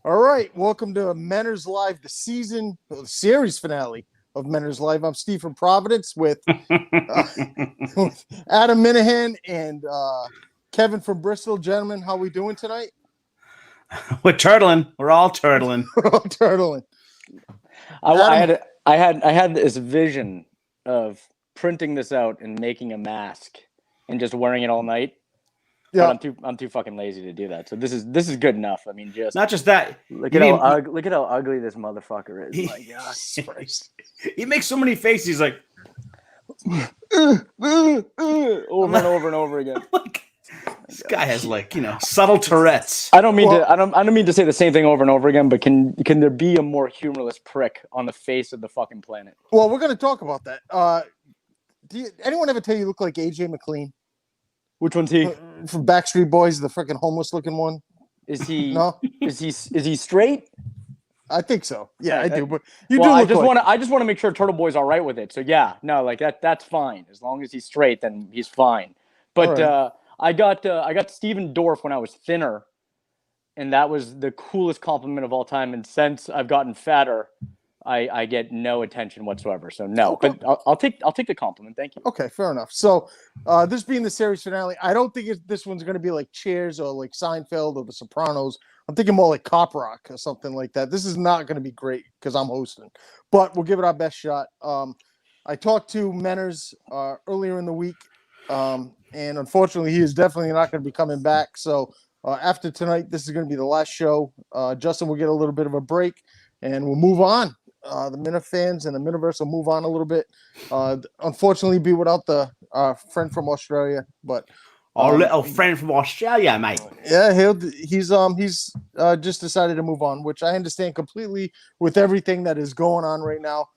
All right, welcome to Menors Live, the series finale of Menors Live. I'm Steve from Providence with with Adam Minihane and Kevin from Bristol. Gentlemen, how we doing tonight? We're turtling. We're all turtling. We're all turtling. I had this vision of printing this out and making a mask and just wearing it all night. Yeah, But I'm too fucking lazy to do that. So this is good enough. I mean, just Not just that. look at how ugly this motherfucker is. My God, He makes so many faces. He's like over and over and over again. like this guy has subtle Tourette's. I don't mean to say the same thing over and over again, but can there be a more humorless prick on the face of the fucking planet? well, we're going to talk about that. Anyone ever tell you look like AJ McLean Which one's he? from Backstreet Boys, the freaking homeless-looking one? Is he? No, Is he straight? I think so. Yeah, I do. But I just want to make sure Turtleboy's all right with it. So yeah, no, like that's fine. As long as he's straight, then he's fine. But All I got Steven Dorff when I was thinner, and that was the coolest compliment of all time. And since I've gotten fatter, I get no attention whatsoever. So no, Okay. but I'll take the compliment. Thank you. Okay, fair enough. So, this being the series finale, I don't think this one's going to be like Cheers or like Seinfeld or The Sopranos. I'm thinking more like Cop Rock or something like that. This is not going to be great because I'm hosting, but we'll give it our best shot. I talked to Menors earlier in the week, and unfortunately, he is definitely not going to be coming back. So, after tonight, this is going to be the last show. Justin will get a little bit of a break, and we'll move on. The Minute fans and the Miniverse will move on a little bit. Unfortunately, be without the friend from Australia, but Our little friend from Australia, mate. yeah, he's just decided to move on, which I understand completely with everything that is going on right now.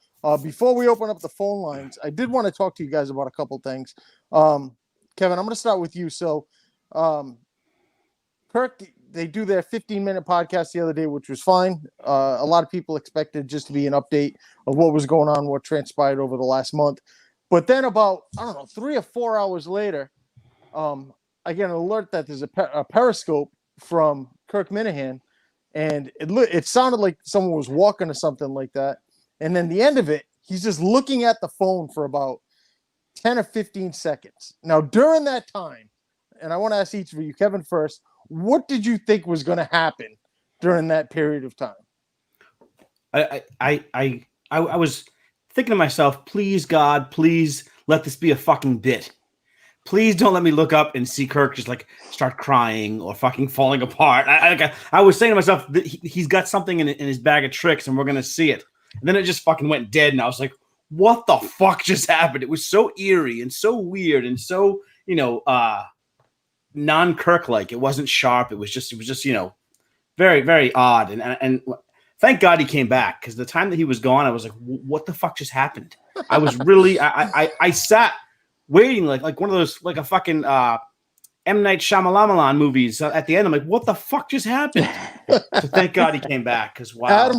Before we open up the phone lines, I did want to talk to you guys about a couple things. Kevin, I'm going to start with you. So, Kirk, they do their 15-minute podcast the other day, which was fine. A lot of people expected just to be an update of what was going on, what transpired over the last month. But then about, 3 or 4 hours later, I get an alert that there's a Periscope from Kirk Minihane, and it sounded like someone was walking or something like that. And then the end of it, he's just looking at the phone for about 10 or 15 seconds. Now, during that time, and I want to ask each of you, Kevin first, what did you think was going to happen during that period of time? I was thinking to myself, please God, please let this be a fucking bit. Please don't let me look up and see Kirk just like start crying or fucking falling apart. I was saying to myself that he's got something in his bag of tricks and we're gonna see it. And then it just fucking went dead, and I was like, what the fuck just happened? It was so eerie and so weird and so non-Kirk like. It wasn't sharp. It was just very, very odd. And thank God he came back, because the time that he was gone, I was like, what the fuck just happened? I was really I sat waiting like one of those, like a fucking M. Night Shyamalan movies. At the end, I'm like, what the fuck just happened? So thank God he came back, because wow.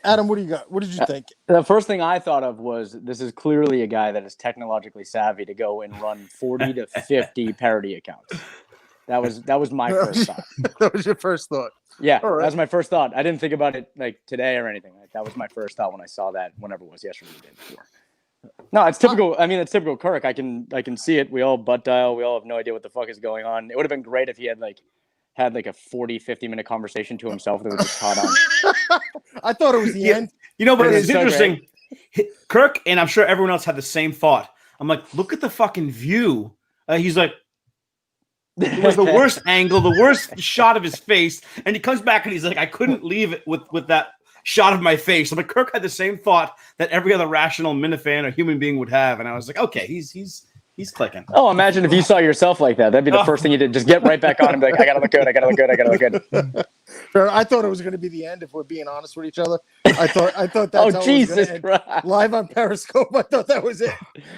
Adam, what do you got? What did you think? The first thing I thought of was, this is clearly a guy that is technologically savvy to go and run 40 to 50 parody accounts. That was my first thought. That was your first thought. Yeah, All right. that was my first thought. I didn't think about it like today or anything. Like, that was my first thought when I saw that, whenever it was, yesterday or the day before. No, it's typical. I mean, it's typical Kirk. I can see it. We all butt dial. We all have no idea what the fuck is going on. It would have been great if he had a 40, 50-minute conversation to himself that was just caught on. I thought it was the end. But It it's was so interesting. Kirk, and I'm sure everyone else had the same thought. I'm like, look at the fucking view. He's like, it was the worst angle, the worst shot of his face, and he comes back and he's like, I couldn't leave it with that shot of my face. I'm like, Kirk had the same thought that every other rational Minifan or human being would have, and I was like, okay, he's clicking. Oh, imagine if you saw yourself like that. That'd be the first thing you did. Just get right back on and be like, I gotta look good. I gotta look good. I gotta look good. I thought it was going to be the end, if we're being honest with each other. I thought that's how Oh, it was Jesus going to Christ. end. Live on Periscope. I thought that was it.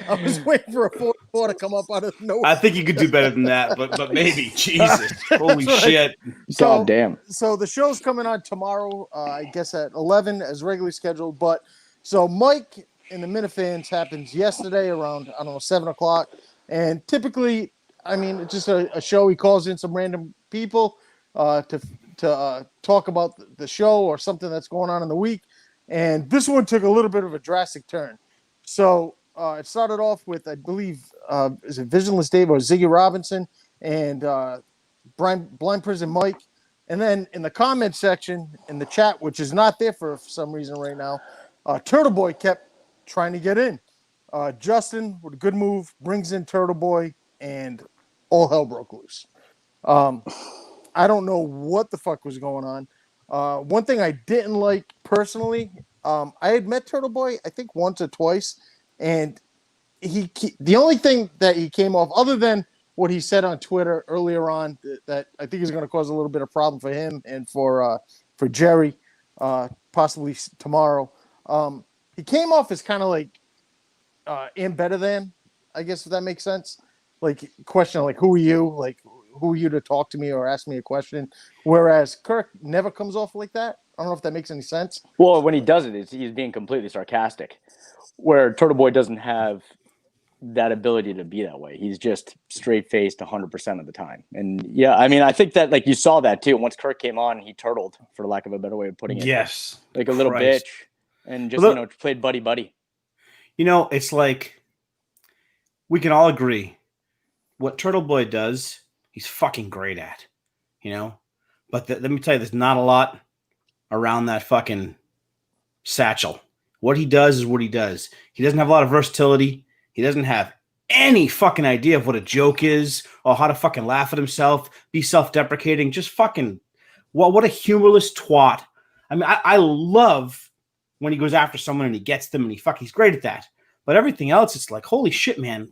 I was waiting for a 4 to come up out of nowhere. I think you could do better than that, but maybe. Jesus. Holy shit. God damn. So the show's coming on tomorrow, I guess at 11 as regularly scheduled. But so Mike and the Minifans happens yesterday around, 7 o'clock. And typically, I mean, it's just a show. He calls in some random people to to talk about the show or something that's going on in the week. And this one took a little bit of a drastic turn. So it started off with, I believe, is it Visionless Dave or Ziggy Robinson and Blind Prison Mike. And then in the comment section, in the chat, which is not there for some reason right now, Turtleboy kept trying to get in. Justin, with a good move, brings in Turtleboy, and all hell broke loose. I don't know what the fuck was going on. One thing I didn't like personally, I had met Turtleboy, I think once or twice, and the only thing that he came off, other than what he said on Twitter earlier on, that I think is going to cause a little bit of problem for him and for Jerry, possibly tomorrow. He came off as kind of like am better than, I guess, if that makes sense. Like question, like who are you? Like who are you to talk to me or ask me a question? Whereas Kirk never comes off like that. I don't know if that makes any sense. Well, when he does it, he's being completely sarcastic. Where Turtleboy doesn't have that ability to be that way. He's just straight-faced 100% of the time. And yeah, I mean, I think that like you saw that too. Once Kirk came on, he turtled, for lack of a better way of putting it. Yes. Like a little bitch, and just, played buddy. It's like we can all agree what Turtleboy does, he's fucking great at, But let me tell you, there's not a lot around that fucking satchel. What he does is what he does. He doesn't have a lot of versatility. He doesn't have any fucking idea of what a joke is or how to fucking laugh at himself, be self-deprecating. Just fucking, what a humorless twat. I mean, I love when he goes after someone and he gets them and he's great at that. But everything else, it's like, holy shit, man.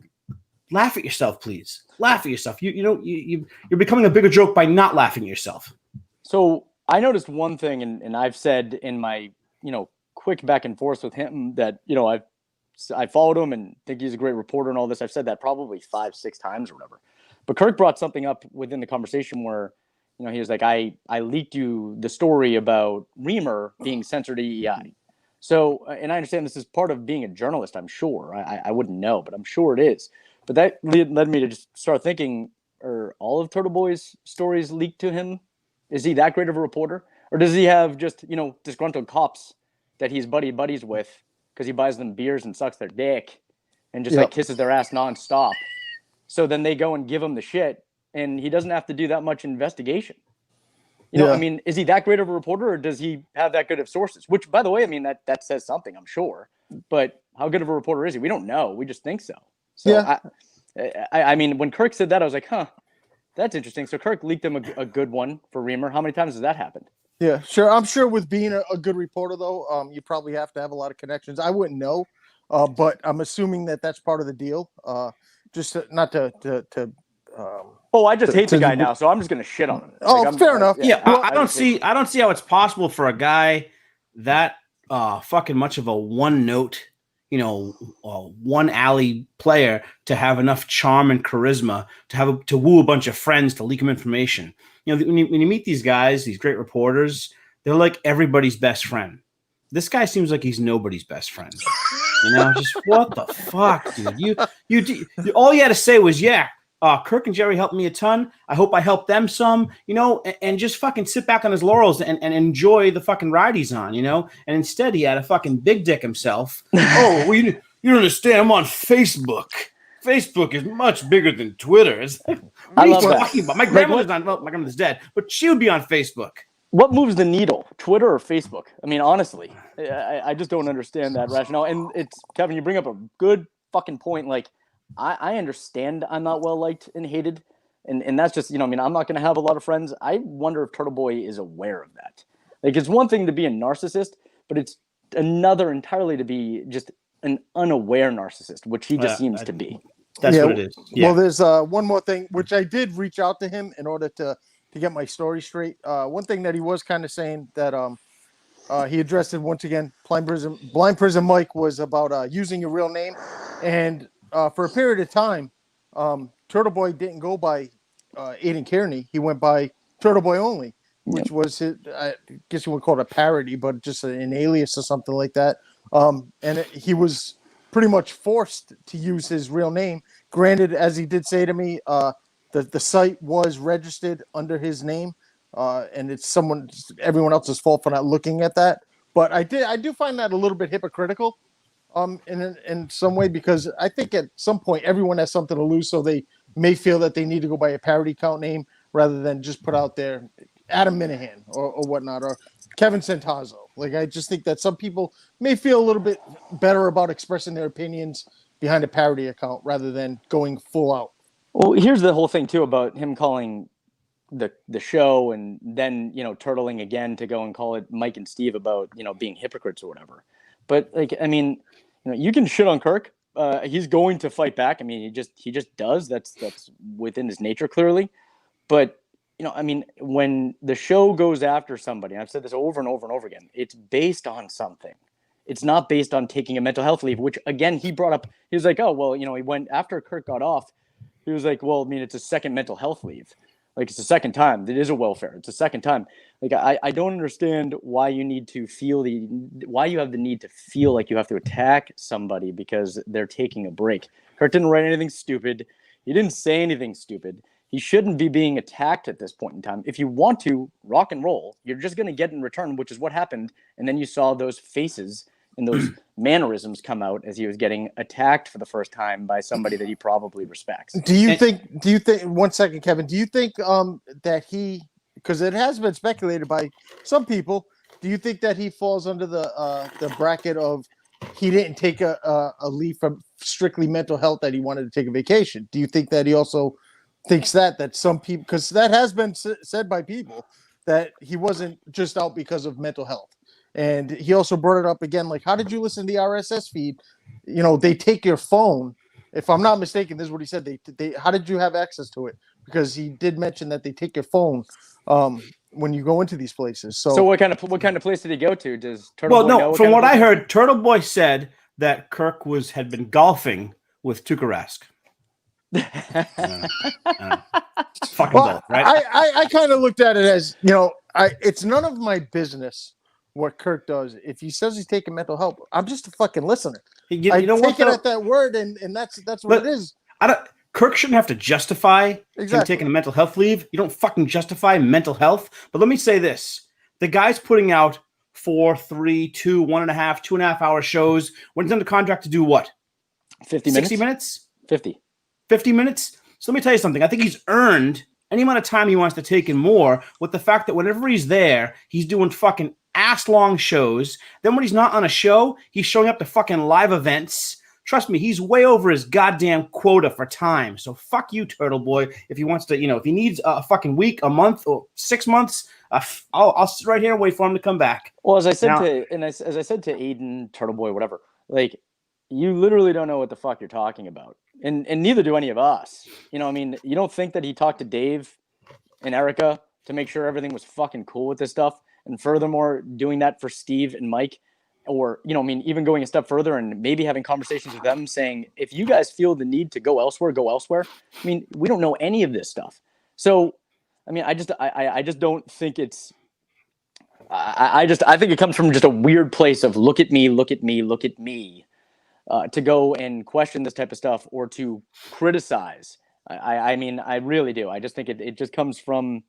Laugh at yourself, please. Laugh at yourself. You're becoming a bigger joke by not laughing at yourself. So I noticed one thing, and I've said in my, quick back and forth with him that, I followed him and think he's a great reporter and all this. I've said that probably 5-6 times or whatever. But Kirk brought something up within the conversation where, he was like, I leaked you the story about Reamer being censored EEI. So, and I understand this is part of being a journalist, I'm sure. I wouldn't know, but I'm sure it is. But that led me to just start thinking, are all of Turtleboy's stories leaked to him? Is he that great of a reporter? Or does he have just, disgruntled cops that he's buddies with because he buys them beers and sucks their dick and just like kisses their ass nonstop? So then they go and give him the shit and he doesn't have to do that much investigation. I mean, is he that great of a reporter or does he have that good of sources? Which, by the way, I mean, that says something, I'm sure. But how good of a reporter is he? We don't know. We just think so. So, I mean, when Kirk said that, I was like, that's interesting. So Kirk leaked him a good one for Reamer. How many times has that happened? Yeah, sure. I'm sure with being a good reporter, though, you probably have to have a lot of connections. I wouldn't know, but I'm assuming that that's part of the deal. Just not to I just hate the guy now, so I'm just going to shit on him. Oh, fair enough. Yeah, I don't see how it's possible for a guy that fucking much of a one-note, one alley player to have enough charm and charisma to woo a bunch of friends to leak them information. When you meet these guys, these great reporters, they're like everybody's best friend. This guy seems like he's nobody's best friend. Just what the fuck, dude? You all you had to say was, Kirk and Jerry helped me a ton. I hope I helped them some, and just fucking sit back on his laurels and enjoy the fucking ride he's on, And instead he had a fucking big dick himself. You don't understand. I'm on Facebook. Facebook is much bigger than Twitter. I love that. My grandmother's not. Well, my grandmother's dead, but she would be on Facebook. What moves the needle, Twitter or Facebook? I mean, honestly, I just don't understand that rationale. And it's Kevin, you bring up a good fucking point. Like, I understand I'm not well liked and hated, and that's just I'm not going to have a lot of friends. I wonder if Turtleboy is aware of that. Like, it's one thing to be a narcissist, but it's another entirely to be just an unaware narcissist, which he just seems to be. That's what it is. Yeah. Well, there's one more thing, which I did reach out to him in order to get my story straight. One thing that he was kind of saying that he addressed it once again. Blind Prison Mike was about using your real name, and for a period of time, Turtleboy didn't go by Aiden Kearney. He went by Turtleboy only, which was his, I guess you would call it a parody, but just an alias or something like that. He was pretty much forced to use his real name. Granted, as he did say to me, the site was registered under his name, and it's everyone else's fault for not looking at that. But I do find that a little bit hypocritical, in some way, because I think at some point everyone has something to lose, so they may feel that they need to go by a parody count name rather than just put out there Adam Minihane or whatnot, or Kevin Centazzo. Like, I just think that some people may feel a little bit better about expressing their opinions behind a parody account rather than going full out. Well, here's the whole thing too about him calling the show and then, you know, turtling again to go and call it Mike and Steve about, you know, being hypocrites or whatever. But like, I mean, you know, you can shit on Kirk. He's going to fight back. I mean, he just does. That's within his nature, clearly. But, you know, I mean, when the show goes after somebody, and I've said this over and over and over again, it's based on something. It's not based on taking a mental health leave, which again, he brought up. He was like, oh, well, you know, he went after Kirk got off. He was like, well, I mean, it's a second mental health leave. Like, it's the second time. It is a welfare. It's the second time. Like, I don't understand why you need to why you have the need to feel like you have to attack somebody because they're taking a break. Kirk didn't write anything stupid. He didn't say anything stupid. He shouldn't be being attacked at this point in time. If you want to rock and roll, you're just going to get in return, which is what happened. And then you saw those faces and those mannerisms come out as he was getting attacked for the first time by somebody that he probably respects. Do you think 1 second, Kevin, do you think that because it has been speculated by some people, do you think that he falls under the bracket of he didn't take a leave from strictly mental health, that he wanted to take a vacation? Do you think that he also thinks that some people, because that has been said by people, that he wasn't just out because of mental health? And he also brought it up again, like, how did you listen to the RSS feed? You know, they take your phone. If I'm not mistaken, this is what he said. They how did you have access to it? Because he did mention that they take your phone when you go into these places. So what kind of place did he go to? Does Turtleboy Well, no, know from what I heard, Turtleboy said that Kirk had been golfing with Tuukka Rask. It's fucking bull, right? I kind of looked at it as, you know, it's none of my business what Kirk does. If he says he's taking mental health, I'm just a fucking listener. I take it at that word, and that's what it is. Kirk shouldn't have to justify him taking a mental health leave. You don't fucking justify mental health. But let me say this: the guy's putting out 4, 3, 2, 1.5, 2.5 hour shows. When he's under contract to do what? 50 minutes. 60 minutes. 50 minutes. So let me tell you something. I think he's earned any amount of time he wants to take and more, with the fact that whenever he's there, he's doing fucking ass-long shows. Then when he's not on a show, he's showing up to fucking live events. Trust me, he's way over his goddamn quota for time. So fuck you, Turtleboy. If he wants to, you know, if he needs a fucking week, a month, or 6 months, I'll sit right here and wait for him to come back. Well, as I said to Aiden, Turtleboy, whatever, like, you literally don't know what the fuck you're talking about. And neither do any of us. You know, I mean, you don't think that he talked to Dave and Erica to make sure everything was fucking cool with this stuff? And furthermore, doing that for Steve and Mike, or, you know, I mean, even going a step further and maybe having conversations with them saying, if you guys feel the need to go elsewhere, go elsewhere. I mean, we don't know any of this stuff. So, I mean, I just don't think it's, I think it comes from just a weird place of look at me, to go and question this type of stuff or to criticize. I mean, I really do. I just think it just comes from,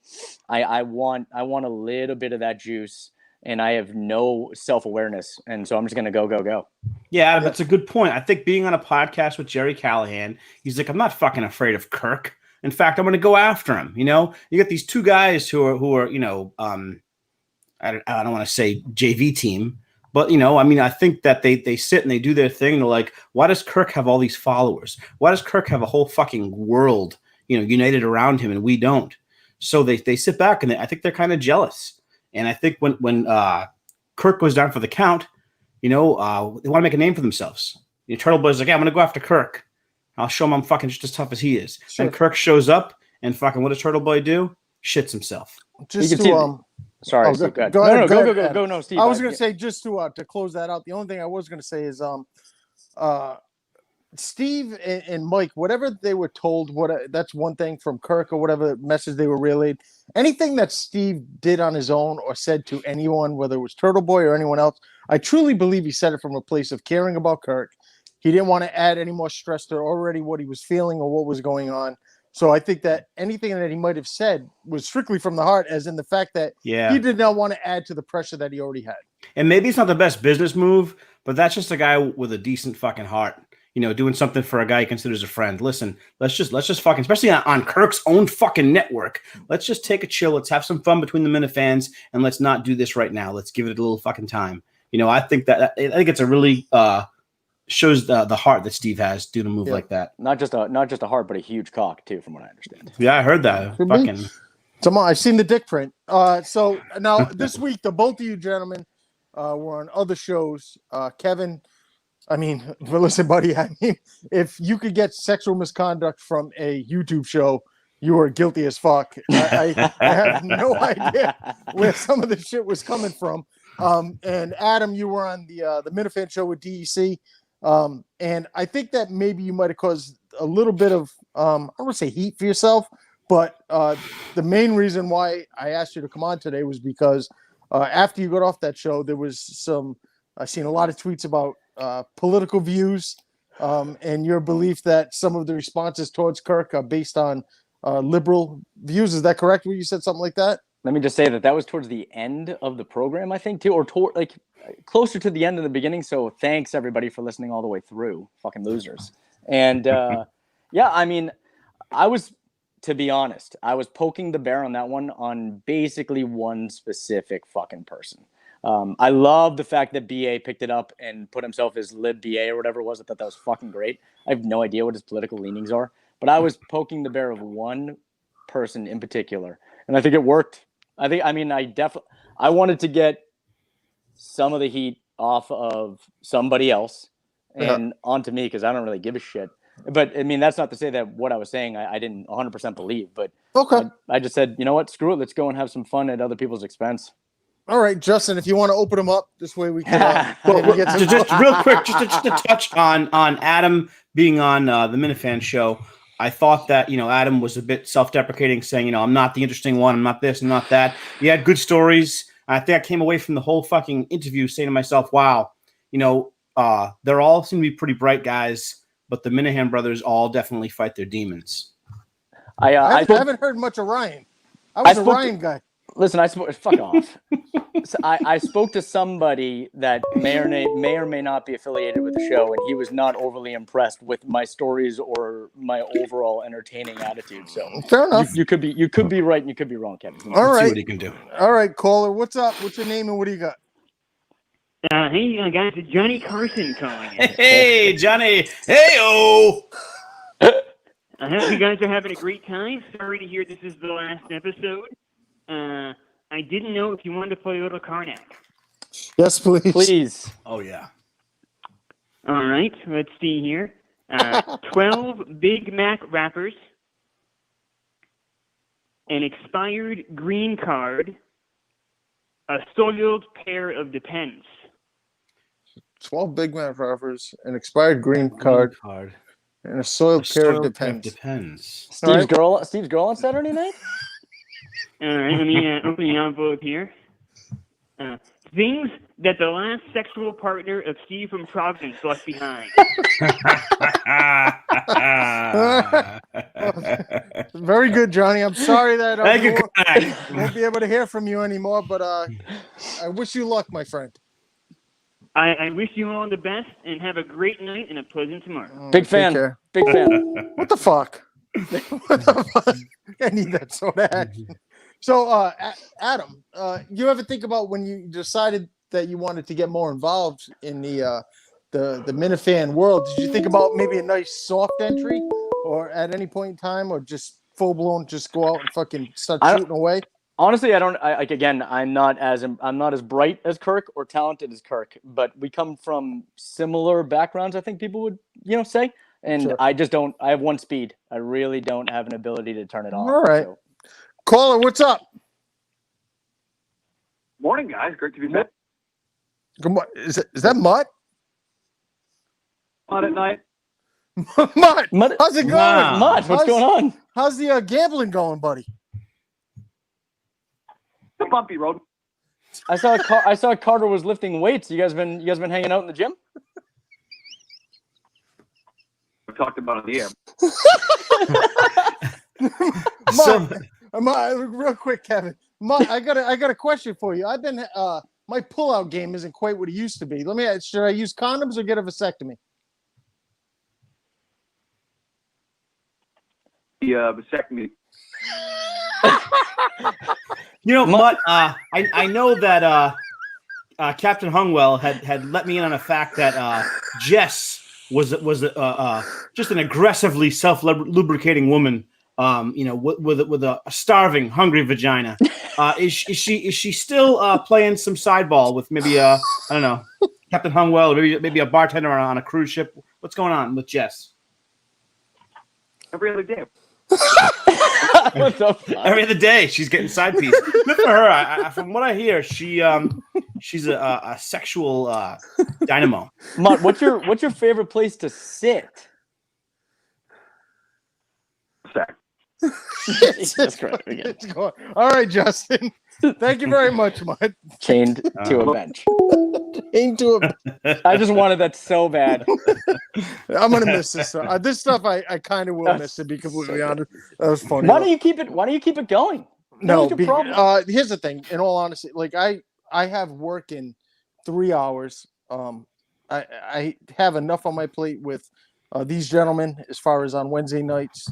I want a little bit of that juice, and I have no self-awareness. And so I'm just going to go. Yeah, Adam, that's a good point. I think being on a podcast with Jerry Callahan, he's like, I'm not fucking afraid of Kirk. In fact, I'm going to go after him. You know, you got these two guys who are, you know, I don't want to say JV team, but, you know, I mean, I think that they sit and they do their thing. And they're like, why does Kirk have all these followers? Why does Kirk have a whole fucking world, you know, united around him and we don't? So they sit back and I think they're kind of jealous. And I think when Kirk goes down for the count, you know, they want to make a name for themselves. You know, Turtleboy's like, yeah, I'm going to go after Kirk. I'll show him I'm fucking just as tough as he is. Sure. And Kirk shows up and fucking what does Turtleboy do? Shits himself. Just to, sorry, Steve, go ahead. Go, no, Steve. I was going to say, just to close that out, the only thing I was going to say is Steve and Mike, whatever they were told, that's one thing from Kirk or whatever message they were relayed. Anything that Steve did on his own or said to anyone, whether it was Turtleboy or anyone else, I truly believe he said it from a place of caring about Kirk. He didn't want to add any more stress to already what he was feeling or what was going on. So I think that anything that he might have said was strictly from the heart, as in the fact that he did not want to add to the pressure that he already had. And maybe it's not the best business move, but that's just a guy with a decent fucking heart. Doing something for a guy he considers a friend. Listen, let's just fucking, especially on Kirk's own fucking network, let's just take a chill. Let's have some fun between the Minifans, and let's not do this right now. Let's give it a little fucking time. I think it's a really shows the heart that Steve has doing a move like that. Not just a heart, but a huge cock too, from what I understand. Yeah, I heard that. Fucking. I've seen the dick print. So now this week, the both of you gentlemen were on other shows. Kevin, listen, buddy. If you could get sexual misconduct from a YouTube show, you were guilty as fuck. I have no idea where some of the shit was coming from. And Adam, you were on the Minifan show with DEC. And I think that maybe you might have caused a little bit of, I don't want to say heat for yourself, but the main reason why I asked you to come on today was because after you got off that show, there was I've seen a lot of tweets about political views and your belief that some of the responses towards Kirk are based on liberal views. Is that correct? Where you said something like that? Let me just say that was towards the end of the program, I think, too, or closer to the end than the beginning. So thanks everybody for listening all the way through. Fucking losers. And to be honest, I was poking the bear on that one on basically one specific fucking person. I love the fact that BA picked it up and put himself as lib BA or whatever it was. I thought that was fucking great. I have no idea what his political leanings are, but I was poking the bear of one person in particular, and I think it worked. I wanted to get some of the heat off of somebody else and onto me because I don't really give a shit. But that's not to say that what I was saying I didn't 100% believe. But okay, I just said, you know what, screw it, let's go and have some fun at other people's expense. All right, Justin, if you want to open them up, this way we can just real quick, just to touch on Adam being on the Minifan show. I thought that, Adam was a bit self-deprecating, saying, I'm not the interesting one. I'm not this, I'm not that. He had good stories. I think I came away from the whole fucking interview saying to myself, wow, they're all seem to be pretty bright guys, but the Minihane brothers all definitely fight their demons. I haven't heard much of Ryan. I was a Ryan guy. Listen, fuck off. So I spoke to somebody that may or may not be affiliated with the show, and he was not overly impressed with my stories or my overall entertaining attitude. So fair enough. You could be right and you could be wrong, Kevin. All right. See what he can do. All right, caller, what's up? What's your name and what do you got? Hey, guys, it's Johnny Carson calling in. Hey, Johnny. Hey-oh. I hope you guys are having a great time. Sorry to hear this is the last episode. I didn't know if you wanted to play a little Karnak. Yes, please. Please. Oh, yeah. All right, let's see here. 12 Big Mac wrappers, an expired green card, a soiled pair of Depends. 12 Big Mac wrappers, an expired green card, and a soiled pair of Depends. Steve's girl on Saturday night? All right, let me open the envelope here. Things that the last sexual partner of Steve from Providence left behind. Very good, Johnny. I'm sorry that I won't be able to hear from you anymore, but I wish you luck, my friend. I wish you all the best and have a great night and a pleasant tomorrow. Big fan. Big fan. What the fuck? What the fuck? I need that soda action. So, Adam, you ever think about when you decided that you wanted to get more involved in the Minifan world? Did you think about maybe a nice soft entry, or at any point in time, or just full blown, just go out and fucking start shooting away? Honestly, I'm not as bright as Kirk or talented as Kirk, but we come from similar backgrounds. I think people would, say, and sure. I have one speed. I really don't have an ability to turn it off. All right. So. Caller, what's up? Morning, guys. Great to be back. Good morning. Is that Mutt? Mutt at night. Mutt, how's it going? Wow. Mutt, what's going on? How's the gambling going, buddy? The bumpy road. I saw Carter was lifting weights. You guys been hanging out in the gym? We talked about it on the air. So, Real quick, Kevin. I got a question for you. I've been my pullout game isn't quite what it used to be. Let me ask, should I use condoms or get a vasectomy? The vasectomy. you know, Mutt, I know that Captain Hungwell had let me in on a fact that Jess was just an aggressively self-lubricating woman. With a starving, hungry vagina. Is she still playing some sideball with maybe I don't know, Captain Hungwell, or maybe a bartender on a cruise ship? What's going on with Jess? Every other day. What the fuck? Every other day, she's getting side piece. Good for her. From what I hear, she's a sexual dynamo. Mutt, what's your favorite place to sit? Sack. Jesus Christ, again. All right, Justin. Thank you very much, Mike. Chained to a bench. Into a I just wanted that so bad. I'm gonna miss this stuff. This stuff I kind of will miss, to be completely honest. That was funny. Why don't you keep it going? No, What's your problem? here's the thing. In all honesty, like I have work in 3 hours. I have enough on my plate with these gentlemen as far as on Wednesday nights.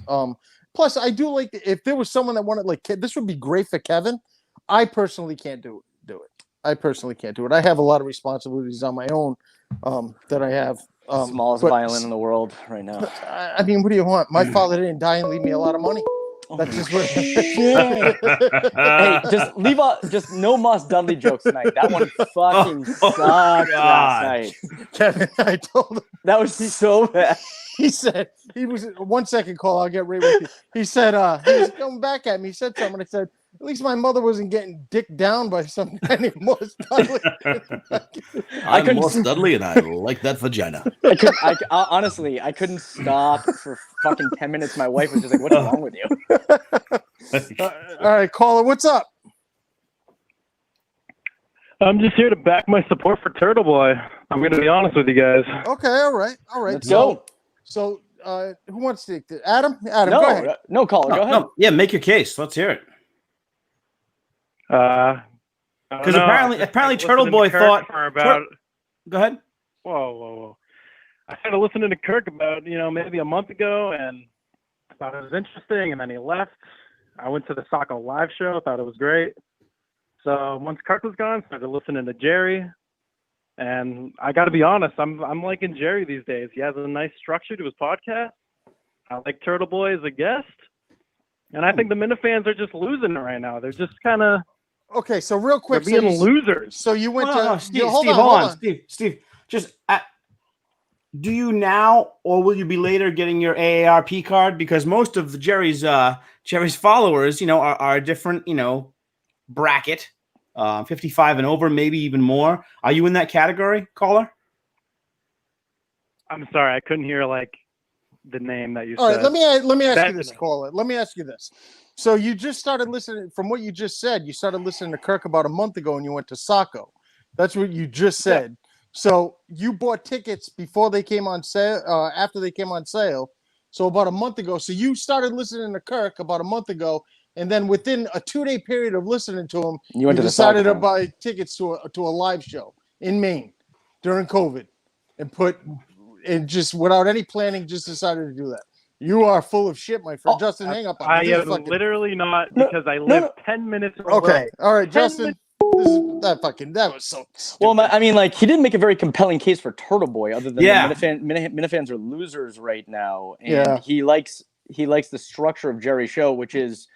Plus, I do like if there was someone that wanted like this would be great for Kevin. I personally can't do it. I personally can't do it. I have a lot of responsibilities on my own that I have. Smallest violin in the world right now. I mean, what do you want? My father didn't die and leave me a lot of money. That's just what. Hey, just no Moss Dudley jokes tonight. That one fucking sucked last night. Kevin, I told him that was so bad. He said he was 1 second call. I'll get right with you. He said he was coming back at me. He said something. I said, at least my mother wasn't getting dicked down by some guy named Moss Dudley. I'm Moss Dudley, and I like that vagina. Honestly, I couldn't stop for fucking 10 minutes. My wife was just like, "What's wrong with you?" All right, caller, what's up? I'm just here to back my support for Turtleboy. I'm going to be honest with you guys. Okay, all right. Let's go. So, who wants to take Adam? Adam, go ahead. No, caller, go ahead. No, yeah, make your case. Let's hear it. Because apparently Turtleboy thought. Go ahead. Whoa. I started listening to Kirk about maybe a month ago, and I thought it was interesting. And then he left. I went to the Socko live show. Thought it was great. So once Kirk was gone, started listening to Jerry. And I got to be honest, I'm liking Jerry these days. He has a nice structure to his podcast. I like Turtleboy as a guest. And I think the Minifans are just losing it right now. They're just kind of okay. So real quick, they're being losers. So you went to Steve. hold on. Steve. Just do you now, or will you be later getting your AARP card? Because most of the Jerry's followers, are a different, bracket. 55 and over, maybe even more. Are you in that category, caller? I'm sorry, I couldn't hear the name that you said. All right, let me ask you this, caller. Let me ask you this. So you just started listening, from what you just said, you started listening to Kirk about a month ago and you went to Socko. That's what you just said. Yeah. So you bought tickets before they came on sale, after they came on sale. So about a month ago. So you started listening to Kirk about a month ago. And then within a 2-day period of listening to him, you decided to buy tickets to a live show in Maine during COVID and just without any planning, just decided to do that. You are full of shit, my friend. Justin, hang up. I am literally not, because I live 10 minutes away. Okay. All right, Justin. That was so stupid. Well, I mean, he didn't make a very compelling case for Turtleboy, other than Minifans are losers right now. And he likes the structure of Jerry's show, which is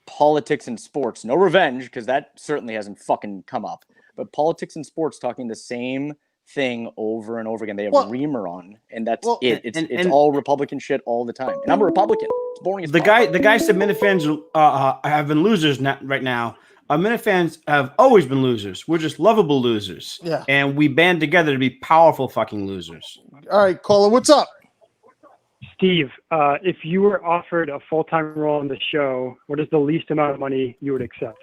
politics and sports. No revenge, because that certainly hasn't fucking come up. But politics and sports, talking the same thing over and over again. They have Reamer on, and that's it. It's all Republican shit all the time. And I'm a Republican. It's boring as fuck. The guy said Minifans have been losers right now. Minifans have always been losers. We're just lovable losers. Yeah. And we band together to be powerful fucking losers. All right, caller, what's up? Steve, if you were offered a full-time role in the show, what is the least amount of money you would accept?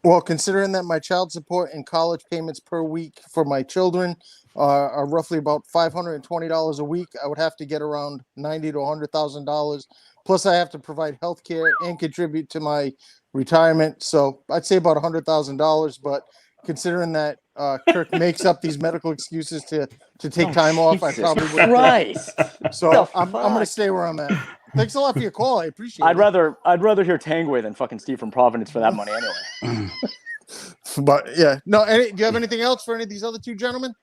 Well, considering that my child support and college payments per week for my children are roughly about $520 a week, I would have to get around $90,000 to $100,000. Plus, I have to provide health care and contribute to my retirement. So I'd say about $100,000. But considering that Kirk makes up these medical excuses to take time off, I probably would. Christ. So The I'm going to fuck? stay where I'm at. Thanks a lot for your call. I appreciate I'd it. rather hear Tangway than fucking Steve from Providence for that money anyway. But yeah, no. Do you have anything else for any of these other two gentlemen?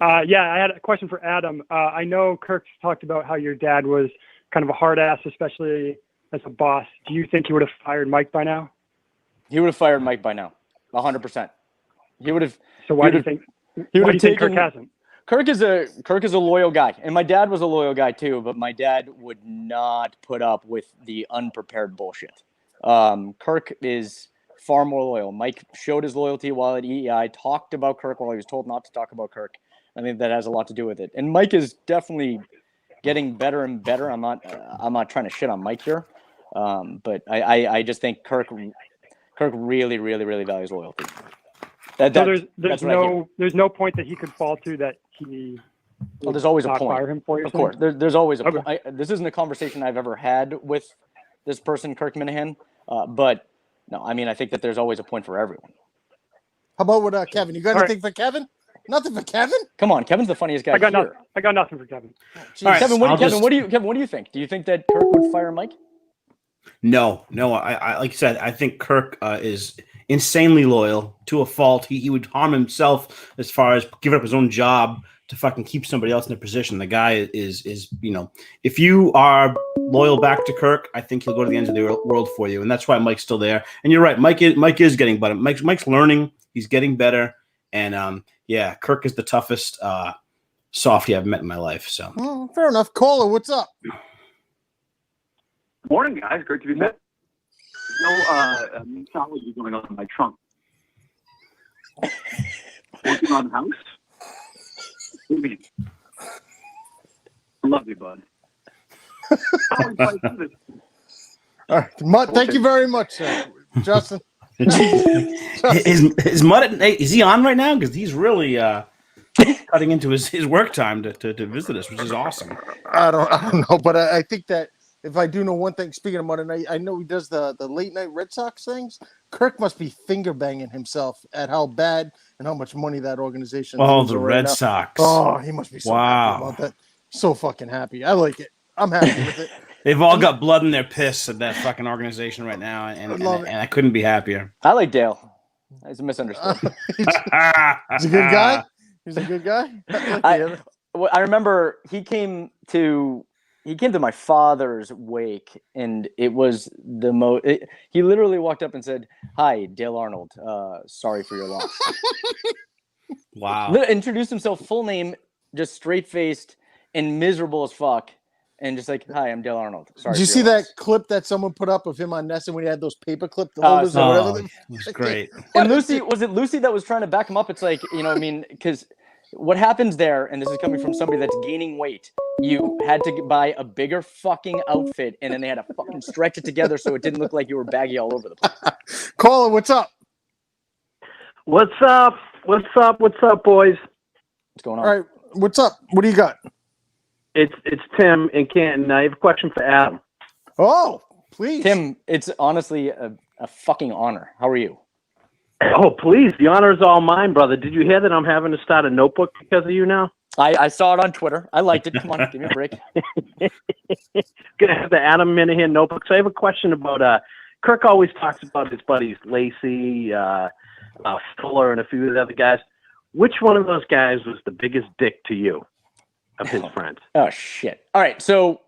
Yeah, I had a question for Adam. I know Kirk talked about how your dad was kind of a hard ass, especially as a boss. Do you think he would have fired Mike by now? He would have fired Mike by now, 100%. He would have. So why do you think? Why do you think Kirk hasn't? Kirk is a loyal guy, and my dad was a loyal guy too. But my dad would not put up with the unprepared bullshit. Kirk is far more loyal. Mike showed his loyalty while at EEI, talked about Kirk while he was told not to talk about Kirk. I think that has a lot to do with it. And Mike is definitely getting better and better. I'm not trying to shit on Mike here, but I just think Kirk really, really, really values loyalty. So there's no point that he could fall to that he. Well, there's always a point. Fire him for you. Of course, there's always a point. This isn't a conversation I've ever had with this person, Kirk Minihane, but no, I mean I think that there's always a point for everyone. How about with Kevin? You got anything for Kevin? Nothing for Kevin? Come on, Kevin's the funniest guy. I got nothing for Kevin. All right, Kevin, what do you think? Do you think that Kirk would fire Mike? No. I like I said, I think Kirk is insanely loyal to a fault. He would harm himself as far as giving up his own job to fucking keep somebody else in a position. The guy is if you are loyal back to Kirk, I think he'll go to the ends of the world for you, and that's why Mike's still there. And you're right, Mike is getting better. Mike's learning. He's getting better, and yeah, Kirk is the toughest softie I've met in my life. So fair enough. Caller, what's up? Morning, guys. Great to be met. No mythology going on in my trunk. Working on the house? What do you mean? I love you, bud. All right, Mutt, thank you very much, sir. Justin. Is Mutt, is he on right now? Because he's really cutting into his work time to visit us, which is awesome. I don't know, but I think that if I do know one thing, speaking of Mutt, and I know he does the late night Red Sox things, Kirk must be finger banging himself at how bad and how much money that organization. Oh, the Red Sox. Oh, he must be so happy about that. So fucking happy. I like it. I'm happy with it. They've all got blood in their piss at that fucking organization right now, and I couldn't be happier. I like Dale. He's a misunderstood. He's a good guy. He's a good guy. I remember he came to my father's wake, and it was the most. He literally walked up and said, "Hi, Dale Arnold. Sorry for your loss." Wow. Introduced himself, full name, just straight faced and miserable as fuck. And just like, hi, I'm Dale Arnold. Sorry. Did you see that clip that someone put up of him on Nessa when he had those paper clip holders or whatever? It was great. And was it Lucy that was trying to back him up? It's like, because what happens there, and this is coming from somebody that's gaining weight, you had to buy a bigger fucking outfit, and then they had to fucking stretch it together so it didn't look like you were baggy all over the place. Caller, what's up? What's up? What's up? What's up, boys? What's going on? All right, what's up? What do you got? It's Tim in Canton. I have a question for Adam. Oh, please. Tim, it's honestly a fucking honor. How are you? Oh, please. The honor is all mine, brother. Did you hear that I'm having to start a notebook because of you now? I saw it on Twitter. I liked it. Come on, give me a break. Gonna have the Adam Minihane notebook. So I have a question about Kirk always talks about his buddies Lacey, Fuller, and a few of the other guys. Which one of those guys was the biggest dick to you of his friends? Oh, shit. All right, so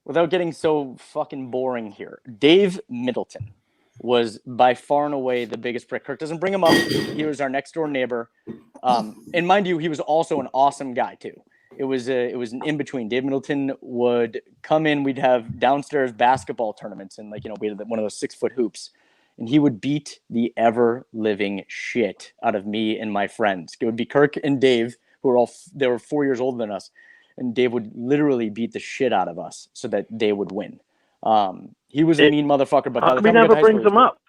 without getting so fucking boring here, Dave Middleton was by far and away the biggest prick. Kirk doesn't bring him up. He was our next door neighbor. And mind you, he was also an awesome guy too. It was an in-between. Dave Middleton would come in, we'd have downstairs basketball tournaments, and we had one of those 6-foot hoops. And he would beat the ever-living shit out of me and my friends. It would be Kirk and Dave, who were 4 years older than us. And Dave would literally beat the shit out of us so that they would win. He was a mean motherfucker, but he never brings them up.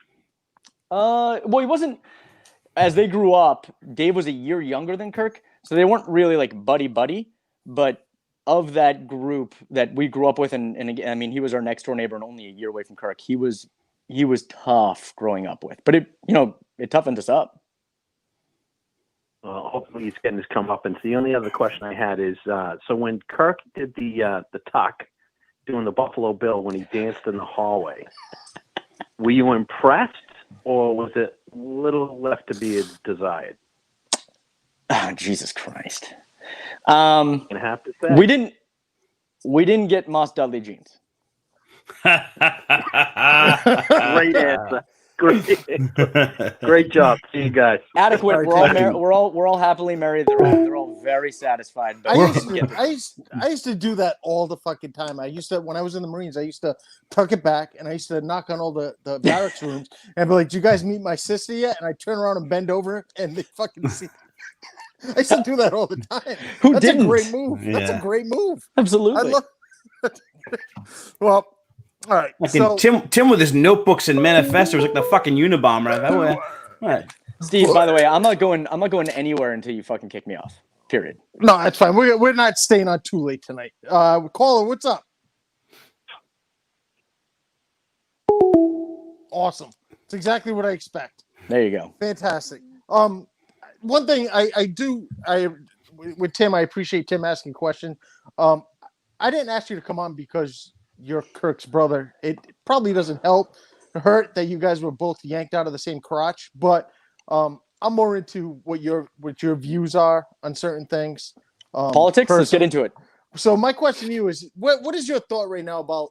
Well, he wasn't. As they grew up, Dave was a year younger than Kirk, so they weren't really like buddy. But of that group that we grew up with, and again, I mean, he was our next door neighbor and only a year away from Kirk. He was tough growing up with, but it toughened us up. Well, hopefully he's getting his comeuppance. The only other question I had is, so when Kirk did the tuck, doing the Buffalo Bill when he danced in the hallway, were you impressed, or was it a little left to be desired? Oh, Jesus Christ! I have to say, we didn't get Moss Dudley jeans. Great answer. Great job. See you guys. Adequate. We're all happily married. They're all very satisfied. But I used to do that all the fucking time. When I was in the Marines, I used to tuck it back and I used to knock on all the barracks rooms and be like, "Do you guys meet my sister yet?" And I turn around and bend over and they fucking see. I used to do that all the time. That's a great move. Yeah. That's a great move. Absolutely. Well, all right. So Tim with his notebooks and manifestos like the fucking Unabomber. What? Steve, by the way, I'm not going anywhere until you fucking kick me off. Period. No, that's fine. We're not staying on too late tonight. Caller, what's up? Awesome. It's exactly what I expect. There you go. Fantastic. One thing with Tim, I appreciate Tim asking questions. I didn't ask you to come on because you're Kirk's brother. It probably doesn't hurt that you guys were both yanked out of the same crotch, but I'm more into what your views are on certain things. Politics. Let's get into it. So my question to you is, what is your thought right now about?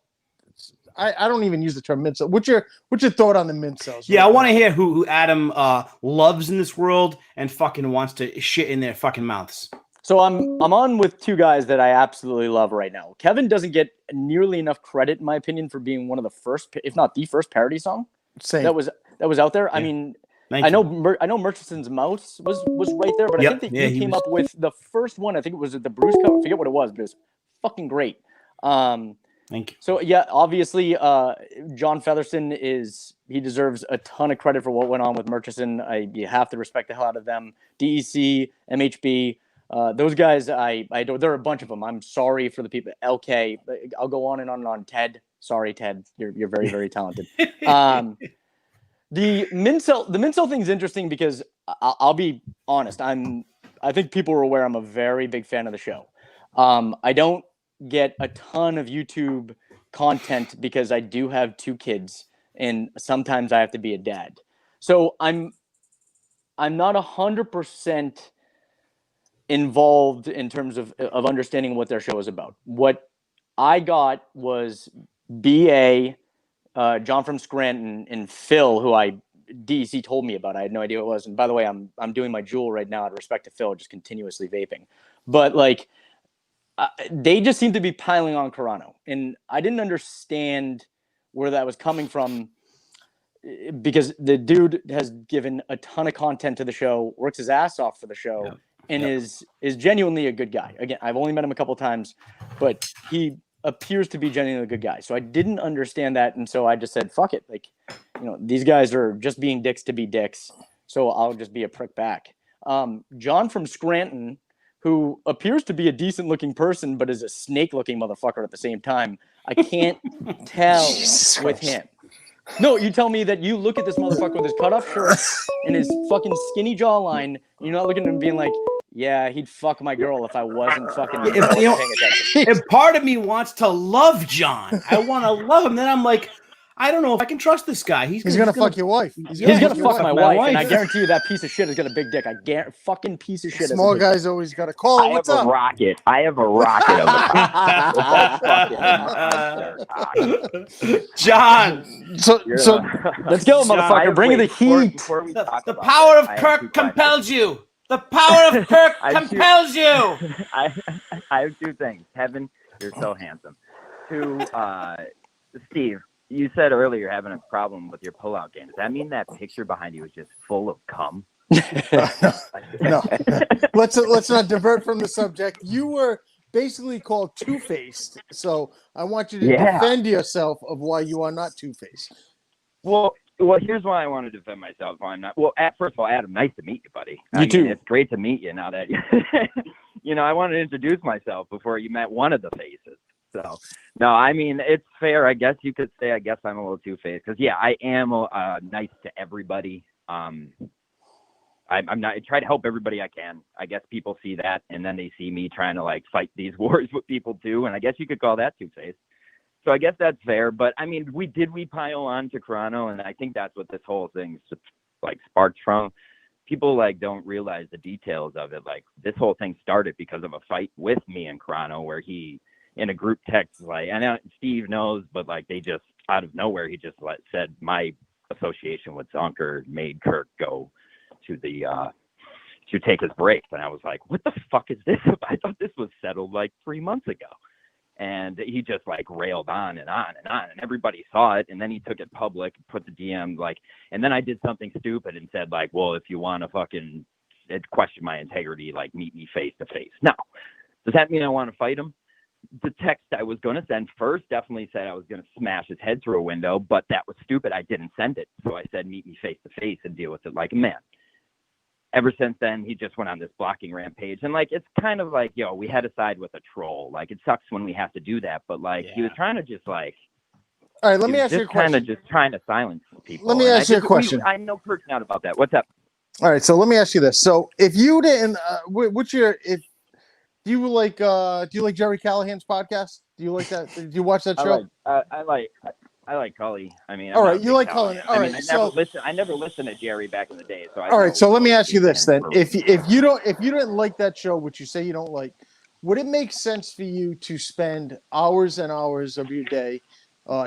I don't even use the term mincel. What's your thought on the mincels? Yeah, I want to hear who Adam loves in this world and fucking wants to shit in their fucking mouths. So I'm on with two guys that I absolutely love right now. Kevin doesn't get nearly enough credit, in my opinion, for being one of the first, if not the first, parody song that was out there. Yeah. I mean, I know Murchison's Mouse was right there, but I think that he came up with the first one. I think it was the Bruce cover. I forget what it was, but it was fucking great. Thank you. So yeah, obviously, John Featherston he deserves a ton of credit for what went on with Murchison. You have to respect the hell out of them. DEC, MHB, those guys, I adore. There are a bunch of them. I'm sorry for the people. LK, I'll go on and on and on. Ted, sorry, Ted, you're very, very talented. The Mincel thing's interesting because I'll be honest. I think people are aware I'm a very big fan of the show. I don't get a ton of YouTube content because I do have two kids and sometimes I have to be a dad. So I'm not 100% involved in terms of understanding what their show is about. What I got was BA, John from Scranton, and Phil, who DEC told me about. I had no idea what it was. And by the way, I'm doing my Juul right now out of respect to Phil, just continuously vaping. But like, they just seem to be piling on Carano. And I didn't understand where that was coming from because the dude has given a ton of content to the show, works his ass off for the show, and is genuinely a good guy. Again, I've only met him a couple times, but he appears to be genuinely a good guy. So I didn't understand that. And so I just said, fuck it. Like, these guys are just being dicks to be dicks. So I'll just be a prick back. John from Scranton, who appears to be a decent looking person, but is a snake looking motherfucker at the same time. I can't tell with him. No, you tell me that you look at this motherfucker with his cutoff shirt and his fucking skinny jawline. You're not looking at him being like, yeah, he'd fuck my girl if I wasn't fucking paying attention. If part of me wants to love John, I want to love him. Then I'm like, I don't know if I can trust this guy. He's gonna fuck your wife. He's gonna fuck my wife, and I guarantee you that piece of shit has got a big dick. I guarantee, fucking piece of shit. Small guys always got to call. I have a rocket of a John. So let's go, motherfucker. Bring the heat. The power of Kirk compels you. The power of Kirk compels you. I have two things. Kevin, you're so handsome. Two, Steve, you said earlier you're having a problem with your pullout game. Does that mean that picture behind you is just full of cum? No. Let's not divert from the subject. You were basically called two-faced, so I want you to defend yourself of why you are not two-faced. Well, Well, here's why I want to defend myself. I'm not. Well, first of all, Adam, nice to meet you, buddy. You too. It's great to meet you now that I wanted to introduce myself before you met one of the faces. So, no, I mean, it's fair. I guess you could say, I guess I'm a little two-faced because, yeah, I am nice to everybody. I'm not. I try to help everybody I can. I guess people see that, and then they see me trying to like fight these wars with people too. And I guess you could call that two-faced. So I guess that's fair. But I mean, we pile on to Carano, and I think that's what this whole thing like sparked from. People like don't realize the details of it. Like this whole thing started because of a fight with me and Carano, where he in a group text, like, I know Steve knows, but like they just out of nowhere, he just said my association with Zonker made Kirk go to the to take his break. And I was like, what the fuck is this? I thought this was settled like 3 months ago. And he just like railed on and on and on, and everybody saw it. And then he took it public, put the DM like, and then I did something stupid and said like, well, if you want to fucking question my integrity, like meet me face to face. Now, does that mean I want to fight him? The text I was going to send first definitely said I was going to smash his head through a window, but that was stupid. I didn't send it. So I said, meet me face to face and deal with it like a man. Ever since then, he just went on this blocking rampage. And like, it's kind of like, we had to side with a troll. Like, it sucks when we have to do that. But like, he was trying to just like, all right, let me ask you a question. Kind of just trying to silence people. Let me ask you a question. I know Kirk's not about that. What's up? All right, so let me ask you this. So if you didn't, do you like Jerry Callahan's podcast? Do you like that? Do you watch that show? I like Cully. I mean, all right, you like Cully. All right, I never listened to Jerry back in the day. So all right, so let me ask you this then: if you didn't like that show, which you say you don't like, would it make sense for you to spend hours and hours of your day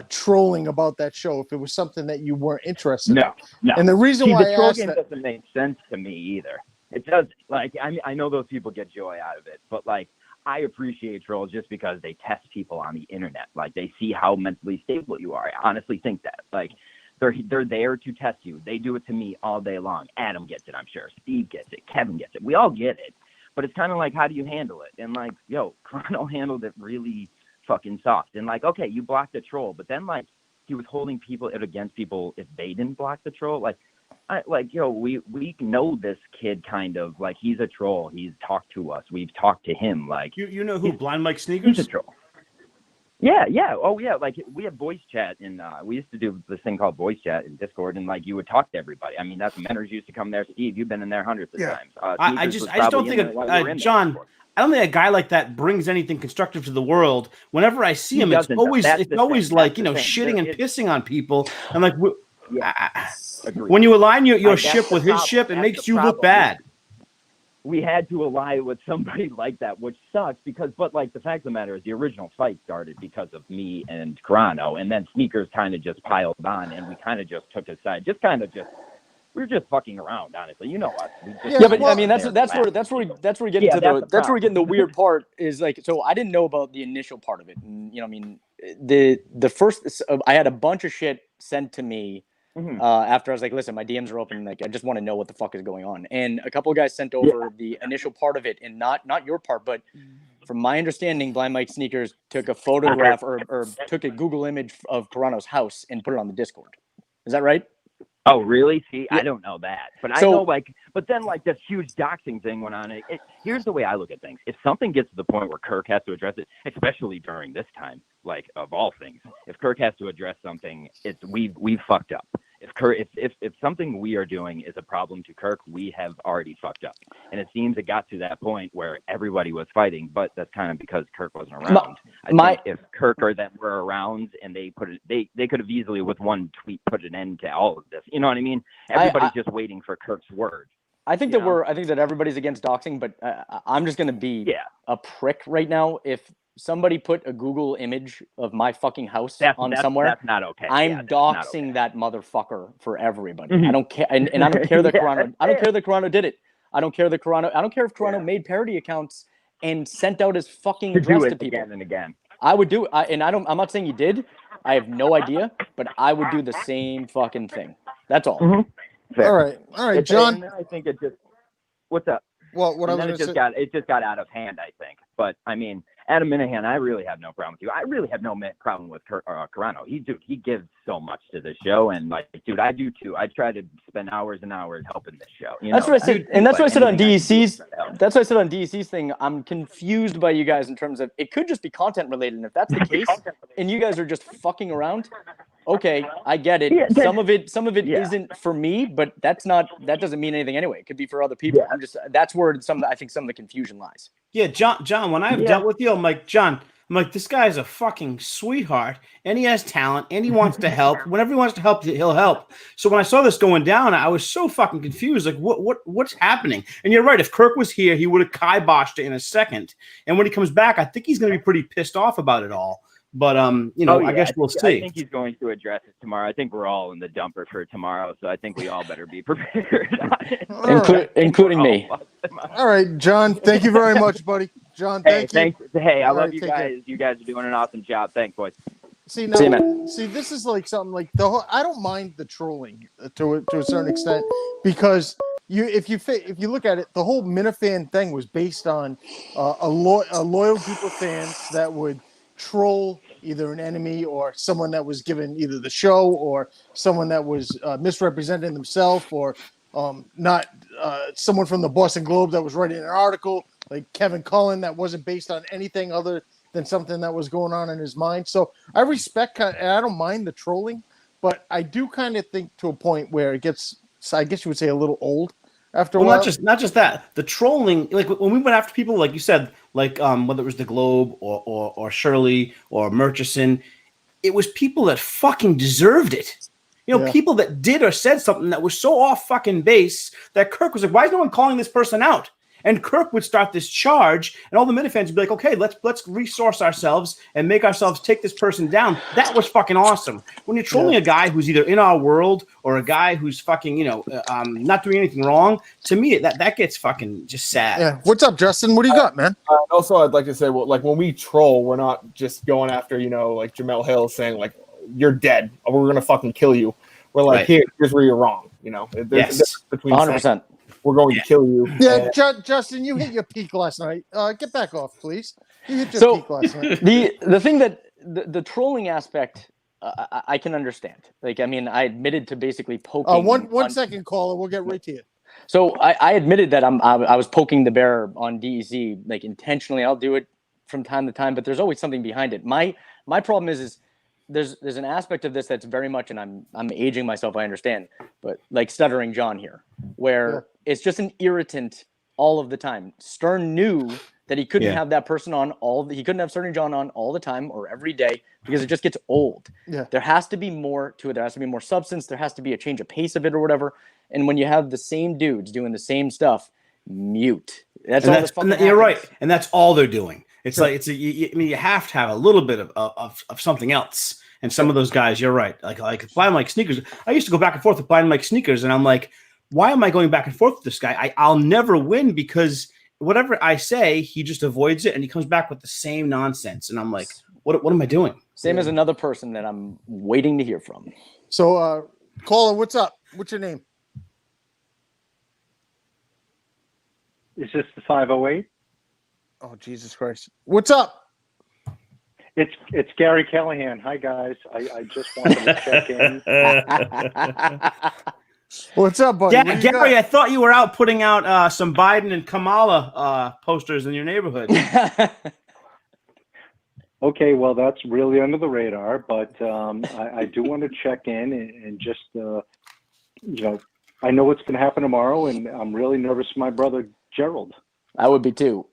trolling about that show if it was something that you weren't interested in? No. And the reason why the I troll asked game that doesn't make sense to me either. It does. Like, I know those people get joy out of it, but like, I appreciate trolls just because they test people on the internet. Like, they see how mentally stable you are. I honestly think that. Like, they're there to test you. They do it to me all day long. Adam gets it, I'm sure. Steve gets it. Kevin gets it. We all get it. But it's kind of like, how do you handle it? And like, Chrono handled it really fucking soft. And like, okay, you blocked the troll, but then like, he was holding people against people if they didn't block the troll. Like, we know this kid kind of like, he's a troll. He's talked to us. We've talked to him. Like, you know who Blind Mike Sneakers? He's a troll. Yeah. Oh yeah. Like, we have voice chat and we used to do this thing called voice chat in Discord, and like, you would talk to everybody. I mean, that's mentors used to come there. Steve, you've been in there hundreds of times. I just don't think John. I don't think a guy like that brings anything constructive to the world. Whenever I see him, it's always like shitting and pissing on people. I'm like, when you align your ship with his ship, it makes you look bad. We had to align with somebody like that, which sucks but like, the fact of the matter is the original fight started because of me and Carano, and then Sneakers kind of just piled on, and we kind of just took his side. We were just fucking around, honestly. You know us. I mean, that's where we get into the weird part is like, so I didn't know about the initial part of it. And, the first, I had a bunch of shit sent to me after I was like, listen, my DMs are open. Like, I just want to know what the fuck is going on. And a couple of guys sent over the initial part of it, and not your part, but from my understanding, Blind Mike Sneakers took a photograph or took a Google image of Carano's house and put it on the Discord. Is that right? Oh, really? See, I don't know that. But I know, like, but then, like, this huge doxing thing went on. Here's the way I look at things. If something gets to the point where Kirk has to address it, especially during this time, like, of all things, if Kirk has to address something, we've fucked up. If something we are doing is a problem to Kirk, we have already fucked up. And it seems it got to that point where everybody was fighting, but that's kind of because Kirk wasn't around. I think if Kirk or them were around and they could have easily with one tweet put an end to all of this. You know what I mean? Everybody's just waiting for Kirk's word. I think that everybody's against doxing, but I'm just gonna be a prick right now. If somebody put a Google image of my fucking house somewhere, that's not okay. I'm doxing that motherfucker for everybody. I don't care, and I don't care that Carano. I don't care that Carano did it. I don't care that Carano. I don't care if Carano made parody accounts and sent out his fucking address to people again and again. I would do it, I'm not saying you did. I have no idea, but I would do the same fucking thing. That's all. All right, John. I think it just. What's up? Well, what I And was then going to say. it just got out of hand, I think. But I mean, Adam Minihane, I really have no problem with you. I really have no problem with Carano. He gives so much to the show, and like, dude, I do too. I try to spend hours and hours helping this show. That's what I said, and that's what I said on DEC's. That's what I said on DEC's thing. I'm confused by you guys in terms of it could just be content related, and if that's the case, and you guys are just fucking around, okay, I get it. Yeah, some of it yeah. isn't for me, but that doesn't mean anything anyway. It could be for other people. Yeah. That's where I think some of the confusion lies. Yeah, John, when I've dealt with you, I'm like, this guy's a fucking sweetheart, and he has talent, and he wants to help. Whenever he wants to help, he'll help. So when I saw this going down, I was so fucking confused. Like, what's happening? And you're right. If Kirk was here, he would have kiboshed it in a second. And when he comes back, I think he's going to be pretty pissed off about it all. But I guess we'll see. I think he's going to address it tomorrow. I think we're all in the dumper for tomorrow, so I think we all better be prepared. Including me. All right, John. Thank you very much, buddy. John, thank you. Hey, I All love right, you take guys. care. You guys are doing an awesome job. Thanks, boys. See, See you, man. this is like something like the whole. I don't mind the trolling to a certain extent because if you look at it, the whole Minifan thing was based on a loyal group of fans that would troll either an enemy or someone that was given either the show or someone that was misrepresenting themselves or not someone from the Boston Globe that was writing an article like Kevin Cullen that wasn't based on anything other than something that was going on in his mind. So I respect and I don't mind the trolling, but I do kind of think to a point where it gets, I guess you would say, a little old after a while. Not just that. The trolling, like when we went after people, like you said, like whether it was the Globe or Shirley or Murchison, it was people that fucking deserved it. People that did or said something that was so off fucking base that Kirk was like, why is no one calling this person out? And Kirk would start this charge, and all the Minifans would be like, okay, let's resource ourselves and make ourselves take this person down. That was fucking awesome. When you're trolling a guy who's either in our world or a guy who's fucking, not doing anything wrong, to me, that gets fucking just sad. Yeah. What's up, Justin? What do you got, man? Also, I'd like to say, well, like when we troll, we're not just going after, like Jamel Hill saying like, you're dead, or we're going to fucking kill you. We're like, here's where you're wrong. There's a difference between 100%. We're going to kill you. Yeah, Justin, you hit your peak last night. Get back off, please. You hit your peak last night. The thing that the trolling aspect, I can understand. Like, I mean, I admitted to basically poking. One second, caller. We'll get right to you. So I admitted that I was poking the bear on DEC, like intentionally. I'll do it from time to time, but there's always something behind it. My problem is there's an aspect of this that's very much, and I'm aging myself, I understand, but like Stuttering John here, where it's just an irritant all of the time. Stern knew that he couldn't have that person on he couldn't have Stuttering John on all the time or every day because it just gets old. Yeah. There has to be more to it. There has to be more substance. There has to be a change of pace of it or whatever. And when you have the same dudes doing the same stuff, mute. You're right, and that's all they're doing. It's like you have to have a little bit of something else. And some of those guys, you're right. Like Blind Mike Sneakers. I used to go back and forth with Blind Mike Sneakers, and I'm like, why am I going back and forth with this guy? I'll never win because whatever I say, he just avoids it, and he comes back with the same nonsense. And I'm like, what am I doing? Same as another person that I'm waiting to hear from. So, caller, what's up? What's your name? Is this the 508? Oh, Jesus Christ. What's up? It's Gary Callahan. Hi, guys. I just wanted to check in. What's up, buddy? Gary, I thought you were out putting out some Biden and Kamala posters in your neighborhood. Okay, well, that's really under the radar, but I do want to check in and just, I know what's going to happen tomorrow, and I'm really nervous for my brother, Gerald. I would be too.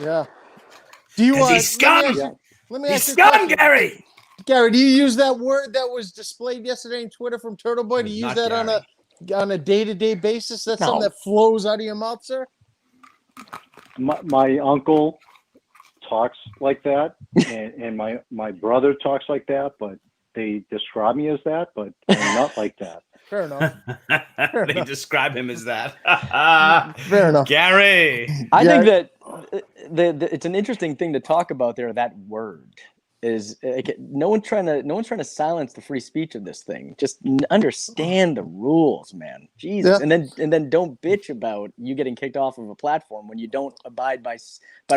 Yeah. Do you? He's scum. Let me ask you, scum, Gary. Gary, do you use that word that was displayed yesterday on Twitter from Turtleboy? Do you use that on a day-to-day basis? That's something that flows out of your mouth, sir? My uncle talks like that, and my brother talks like that, but they describe me as that, but I'm not like that. Fair enough. They describe him as that. Fair enough. Gary. I think that it's an interesting thing to talk about there, that word. is like, no one's trying to silence the free speech of this thing. Just understand the rules, man. Jesus, Yeah. and then don't bitch about you getting kicked off of a platform when you don't abide by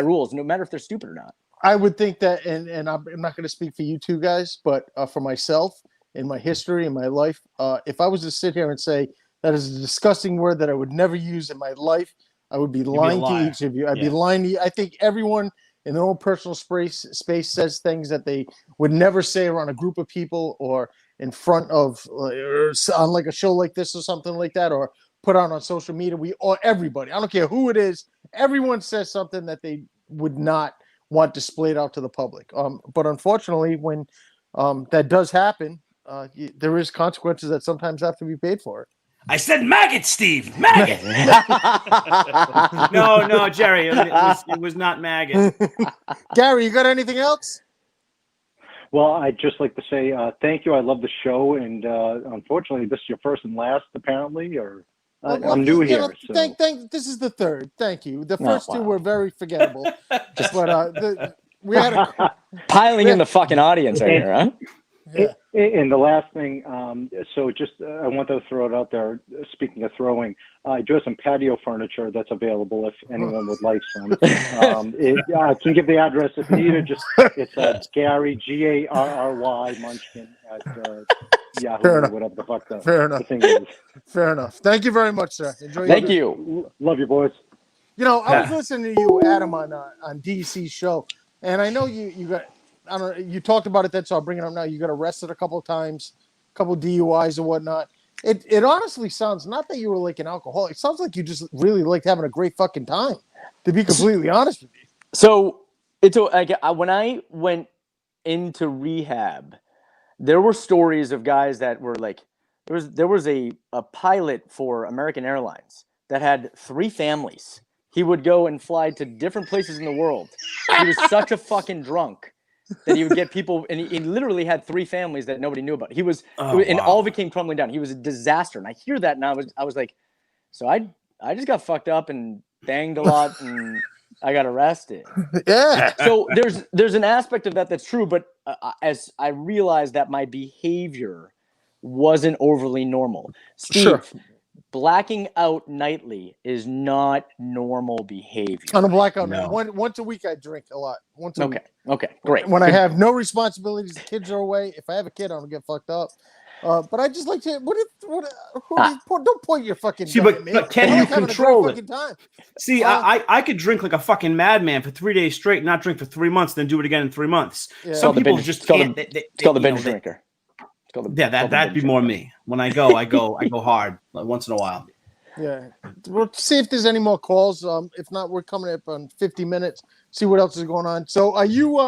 rules, no matter if they're stupid or not. I would think that, and I'm not going to speak for you two guys, but for myself, in my history, in my life, if I was to sit here and say that is a disgusting word that I would never use in my life, I would be lying to each of you. I'd be lying to you. I think everyone in their own personal space says things that they would never say around a group of people or in front of or on like a show like this or something like that, or put out on social media. Or everybody, I don't care who it is, everyone says something that they would not want displayed out to the public. But unfortunately, when that does happen, there is consequences that sometimes have to be paid for it. I said maggot, Steve. Maggot. no, Jerry. It was not maggot. Gary, you got anything else? Well, I'd just like to say thank you. I love the show, and unfortunately, this is your first and last, apparently, or I'm new here. So. This is the third. Thank you. The first two were very forgettable. But we had piling in the fucking audience right here, huh? Yeah. And the last thing, so just I want to throw it out there. Speaking of throwing, I do have some patio furniture that's available if anyone would like some. I can give the address if needed. It's Gary Garry Munchkin at Yahoo or whatever the fuck the thing is. Fair enough. Thank you very much, sir. Enjoy. Thank you. Love you, boys. You know, I was listening to you, Adam, on DC's show, and I know you got. I don't know, you talked about it then, so I'll bring it up now. You got arrested a couple of times, a couple of DUIs or whatnot. It honestly sounds, not that you were like an alcoholic, it sounds like you just really liked having a great fucking time, to be completely honest with you. So when I went into rehab, there were stories of guys that were like, there was a pilot for American Airlines that had 3 families. He would go and fly to different places in the world. He was such a fucking drunk that he would get people, and he literally had 3 families that nobody knew about. He was, and all of it came crumbling down. He was a disaster, and I hear that, and I was like, so I just got fucked up and banged a lot, and I got arrested. Yeah. So there's an aspect of that that's true, but as I realized that my behavior wasn't overly normal. Steve, sure. Blacking out nightly is not normal behavior. On a blackout night, once a week I drink a lot. Once a week. Okay, great. When I have no responsibilities, the kids are away. If I have a kid, I don't get fucked up. But I just like to. Don't point your fucking. See, but can you control it? See, I could drink like a fucking madman for 3 days straight, not drink for 3 months, then do it again in 3 months. Yeah. Some people just can't. It's called the binge drinker. That'd be more me. When I go hard like once in a while. Yeah, we'll see if there's any more calls. If not, we're coming up on 50 minutes. See what else is going on. So, are you,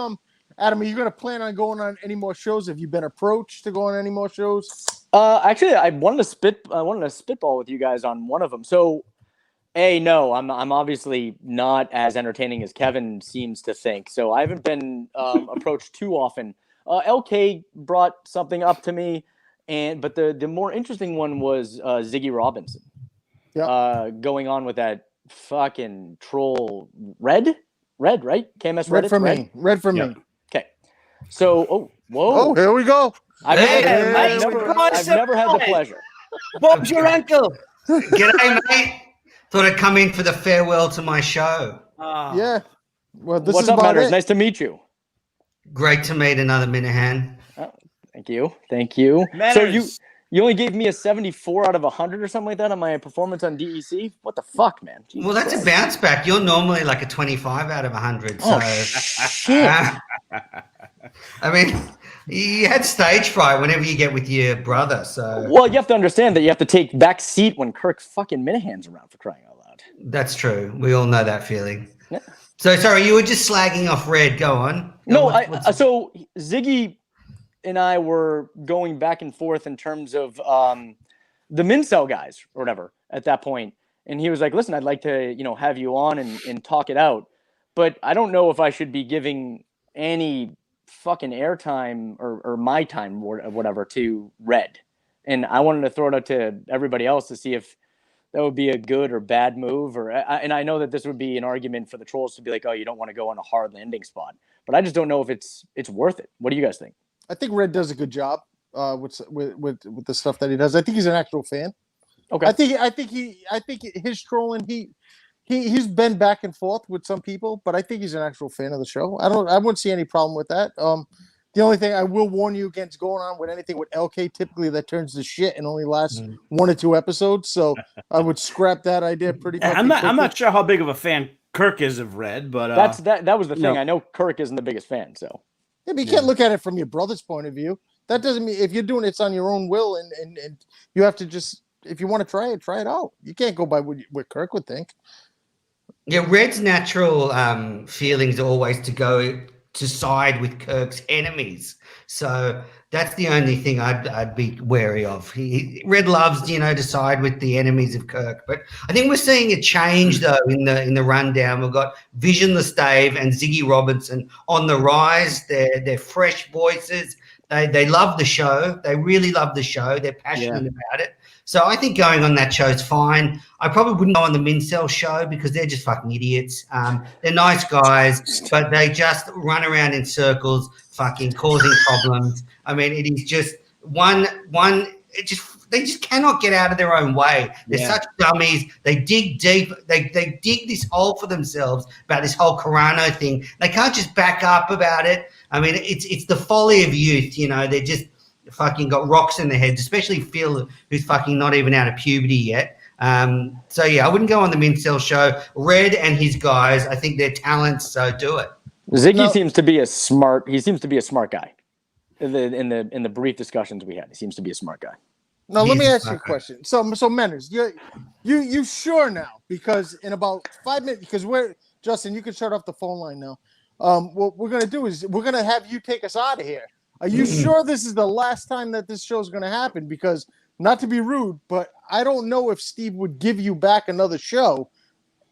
Adam? Are you going to plan on going on any more shows? Have you been approached to go on any more shows? Actually, I wanted to spitball with you guys on one of them. So, no, I'm obviously not as entertaining as Kevin seems to think. So, I haven't been approached too often. LK brought something up to me, but the more interesting one was Ziggy Robinson. Yeah. Going on with that fucking troll Red, right? KMS Red for me. Red for me. Okay. So, whoa. Oh, here we go. I've never had the pleasure. Bob's your uncle. G'day, mate. Thought I'd come in for the farewell to my show. Yeah. Well, what's up, Matters? Nice to meet you. Great to meet another Minihane. Oh, thank you. Matters. So you only gave me a 74 out of 100 or something like that on my performance on DEC? What the fuck, man? Jesus Christ. That's a bounce back. You're normally like a 25 out of 100. So, shit. I mean, you had stage fright whenever you get with your brother. So, well, you have to understand that you have to take back seat when Kirk fucking Minahane's around, for crying out loud. That's true. We all know that feeling. Yeah. So, sorry, you were just slagging off Red. Go on. So Ziggy and I were going back and forth in terms of the Mincel guys or whatever at that point. And he was like, listen, I'd like to, have you on and talk it out. But I don't know if I should be giving any fucking airtime or my time or whatever to Red. And I wanted to throw it out to everybody else to see if that would be a good or bad move. And I know that this would be an argument for the trolls to be like, oh, you don't want to go on a hard landing spot. but I just don't know if it's worth it. What do you guys think? I think Red does a good job with the stuff that he does. I think he's an actual fan. Okay. I think his trolling, he's been back and forth with some people, but I think he's an actual fan of the show. I wouldn't see any problem with that. The only thing I will warn you against going on with anything with LK, typically that turns to shit and only lasts 1 or 2 episodes. So I would scrap that idea pretty much. I'm not sure how big of a fan Kirk is of Red, but that was the thing. no. I know Kirk isn't the biggest fan, so Yeah, but you can't look at it from your brother's point of view. That doesn't mean if you're doing it's on your own will, and you have to just, if you want to try it out. You can't go by what Kirk would think. Yeah, Red's natural feelings are always to go to side with Kirk's enemies. So that's the only thing I'd be wary of. Red loves, to side with the enemies of Kirk. But I think we're seeing a change though in the rundown. We've got Visionless Dave and Ziggy Robinson on the rise. They're fresh voices. They love the show. They really love the show. They're passionate about it. So I think going on that show is fine. I probably wouldn't go on the Mincel show because they're just fucking idiots. They're nice guys, but they just run around in circles, fucking causing problems. I mean, it is just they just cannot get out of their own way. They're such dummies. They dig deep. They dig this hole for themselves about this whole Carano thing. They can't just back up about it. I mean, it's the folly of youth. They're just fucking got rocks in their heads, especially Phil, who's fucking not even out of puberty yet. So I wouldn't go on the Mincel show. Red and his guys, I think they're talents, so do it. Ziggy seems to be a smart guy. In the brief discussions we had, he seems to be a smart guy. Now let me ask you a question. So Menners, you sure now? Because in about 5 minutes, because Justin, you can shut off the phone line now. What we're gonna do is we're gonna have you take us out of here. Are you sure this is the last time that this show is going to happen? Because, not to be rude, but I don't know if Steve would give you back another show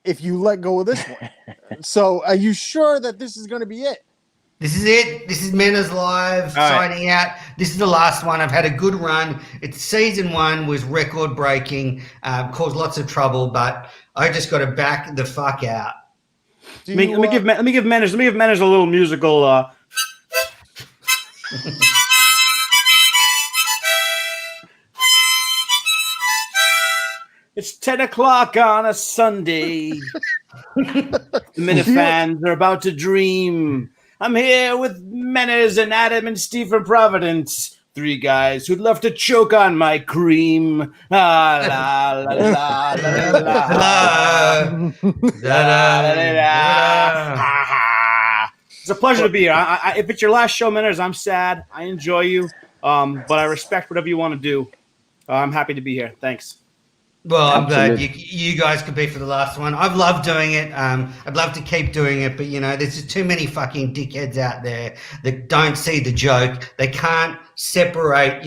if you let go of this one. So, are you sure that this is going to be it? This is it. This is Mena's Live signing out. This is the last one. I've had a good run. Season 1 was record breaking, caused lots of trouble, but I just got to back the fuck out. Let me give Menners a little musical. It's 10 o'clock on a Sunday. The Minifans are about to dream. I'm here with Menners and Adam and Steve from Providence. 3 guys who'd love to choke on my cream. La la la la la la. It's a pleasure to be here. If it's your last show, Menners, I'm sad. I enjoy you, but I respect whatever you want to do. I'm happy to be here. Thanks. Well, I'm glad you guys could be for the last one. I've loved doing it. I'd love to keep doing it, but there's just too many fucking dickheads out there that don't see the joke. They can't separate,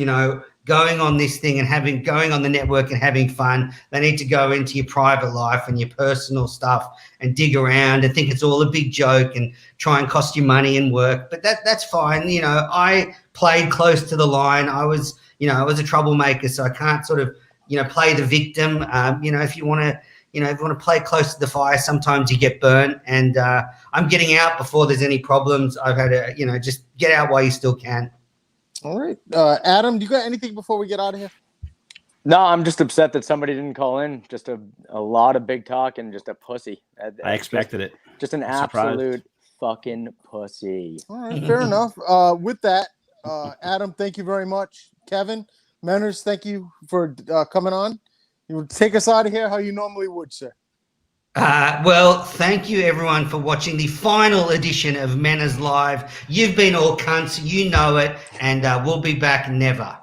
going on this thing and going on the network and having fun. They need to go into your private life and your personal stuff and dig around and think it's all a big joke and try and cost you money and work. But that's fine. I played close to the line. I was a troublemaker, so I can't sort of, play the victim. If you want to play close to the fire, sometimes you get burnt. And I'm getting out before there's any problems. I've had to, just get out while you still can. All right. Adam, do you got anything before we get out of here? No, I'm just upset that somebody didn't call in. Just a lot of big talk and just a pussy. I expected it. Just an absolute fucking pussy. All right, fair enough. With that, Adam, thank you very much. Kevin, Menners, thank you for coming on. You would take us out of here how you normally would, sir. Well, thank you everyone for watching the final edition of Mena's Live. You've been all cunts, you know it, and we'll be back never.